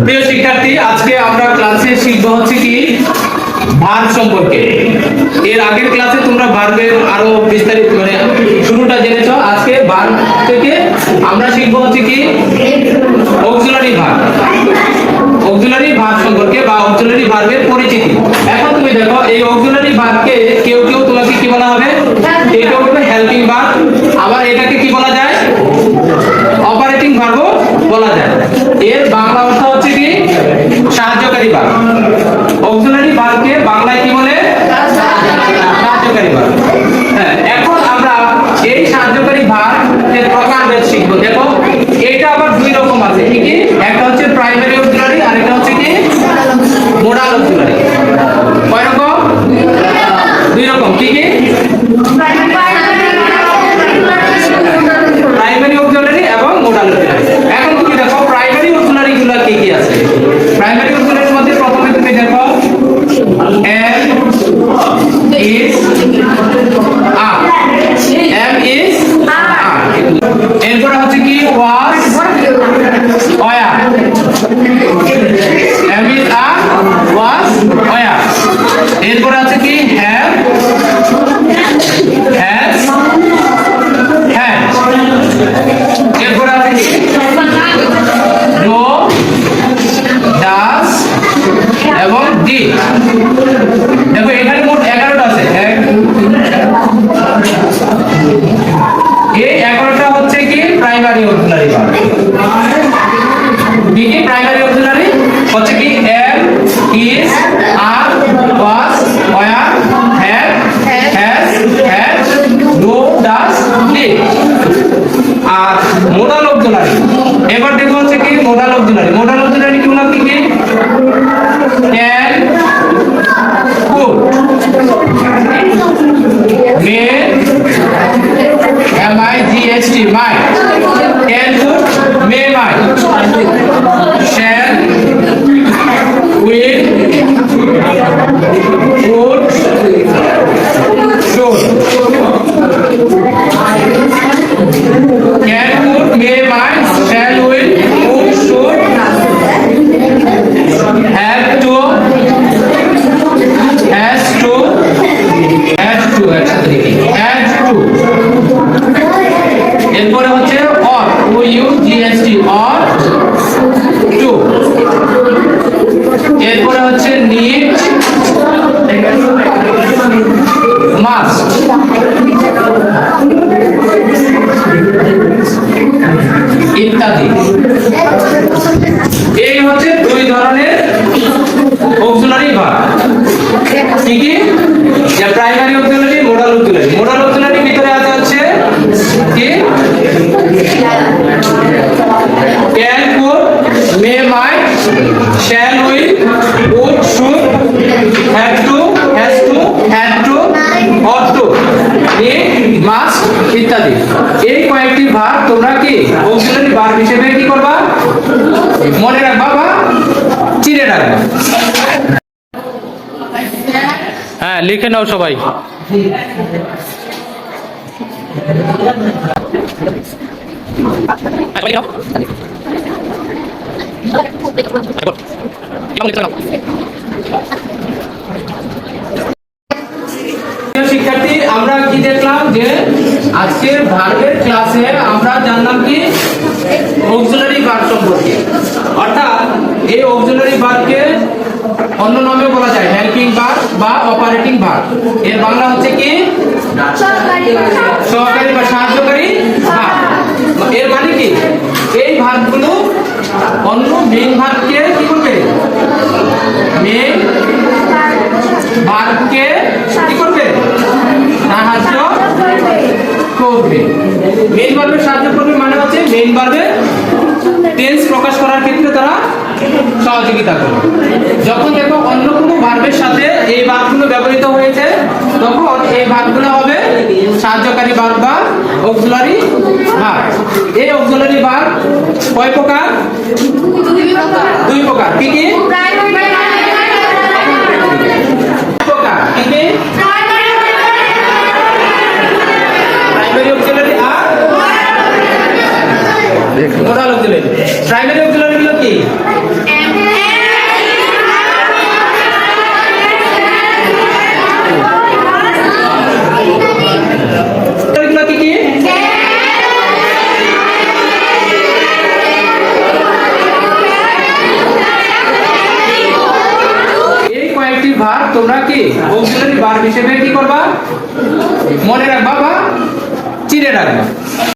প্রিয় শিক্ষার্থী, আজকে আমরা ক্লাসে শিখব হচ্ছে কি ভার্ব সম্পর্কে। এর আগের ক্লাসে তোমরা ভার্বের আরো বিস্তারিত মানে শুরুটা জেনেছো। আজকে ভার্ব থেকে আমরা শিখব হচ্ছে কি অক্সিলারি ভার্ব। অক্সিলারি ভার্ব সম্পর্কে বা অক্সিলারি ভার্বের পরিচিতি। এখন তুমি দেখো এই অক্সিলারি ভার্বকে কেউ কেউ তোমাকে কি বলা হবে, এটা হবে হেল্পিং ভার্ব, আবার এটাকে কি বলা যায় অপারেটিং ভার্বও বলা যায়। এর বাংলা অর্থ হচ্ছে কি সাহায্যকারী ভার্ব। অক্সিলারি ভার্বকে বাংলায় কি বলে সাহায্যকারী ভার্ব। হ্যাঁ, এখন আমরা এই সাহায্যকারী ভার্বের প্রকারভেদ শিখব। দেখো এটা আবার দুই রকম আছে, কি কি? একটা হচ্ছে প্রাইমারি অক্সিলারি আর একটা হচ্ছে কি মোডাল অক্সিলারি। কয় রকম? দুই রকম। কি কি? প্রাইমারি অক্সিলারি এবং মোডাল অক্সিলারি। এখন তুমি দেখো প্রাইমারি অক্সিলারি গুলো কি কি আছে। প্রাইমারি অক্সিলারির মধ্যে প্রথমে তুমি দেখো am is are, am is are। এরপর হচ্ছে কি was were, am is are was were। এরপর আছে কি have, has, had। এরপর আছে কি do, does এবং did। দেখো এখানে মোট 11টা আছে। এই 11টা হচ্ছে কি প্রাইমারি অক্সিলারি ভার্ব। কি কি প্রাইমারি অক্সিলারি হচ্ছে কি am, is, are, was, were, have, has, had, do, does, did। আর মোডাল অক্সিলারি, এবার দেখো হচ্ছে কি মোডাল অক্সিলারি। মোডাল অক্সিলারি গুলো কি কি? can, could, may, might, might, can, could, may, might, shall, will, would, should। Can, could, may, might, shall, will, would, should, have to, has to, has to, has to। এরপরে হচ্ছে or, o-u-g-s-t, or to। এরপরে হচ্ছে need, must। ইত্যাদি। এই হচ্ছে দুই ধরনের auxiliary verb. কি কি? যে primary auxiliary, modal auxiliary. Modal অক্সিলারির ভিতরে আছে হচ্ছে কি can, could, may, might, shall, will, would, should, have to, has to, had to, ought to, need, must ইত্যাদি। এই কয়েকটি ভার্ব তোমরা কি অক্সিলারি ভার্ব হিসেবে কি করবা? মনে রাখবা বা চিনে রাখবা। হ্যাঁ, লিখে নাও সবাই। শিক্ষার্থী, আমরা কি দেখলাম যে আজকের ভার্বের ক্লাসে আমরা জানলাম কি অক্সিলারি ভার্ব সম্পর্কে। অর্থাৎ এই অক্সিলারি ভার্বকে অন্য নামে বলা যায় হেল্পিং ভার্ব বা অপারেটিং ভার্ব। এর বাংলা হচ্ছে কি সহকারী বা সাহায্যকারী ভার্ব। এর মানে কি এই ভার্বগুলো অন্য মেইন ভার্বকে কি করবে? মেইন ভার্বকে কি করবে? সাহায্য করবে। মেইন ভার্বের সাহায্য করবে মানে হচ্ছে মেইন ভার্বের টেন্স প্রকাশ করার ক্ষেত্রে তারা সহযোগিতা করবে। যখন দেখো অন্য কোনো ভার্বের সাথে এই ভার্বগুলো ব্যবহৃত হয়েছে তখন এই ভার্বগুলো হবে সাহায্যকারী ভার্ব বা অক্সিলারি ভার্ব। এই অক্সিলারি ভার্ব কয় প্রকার? দুই প্রকার। কি কি? প্রাইমারি অক্সিলারি আর মোডাল অক্সিলারি। প্রাইমারি অক্সিলারি গুলো কি? ভার্ব তোমরা কি অক্সিলারি ভার্ব হিসেবে কি করবা, মনে রাখবা বা চিনে রাখবা।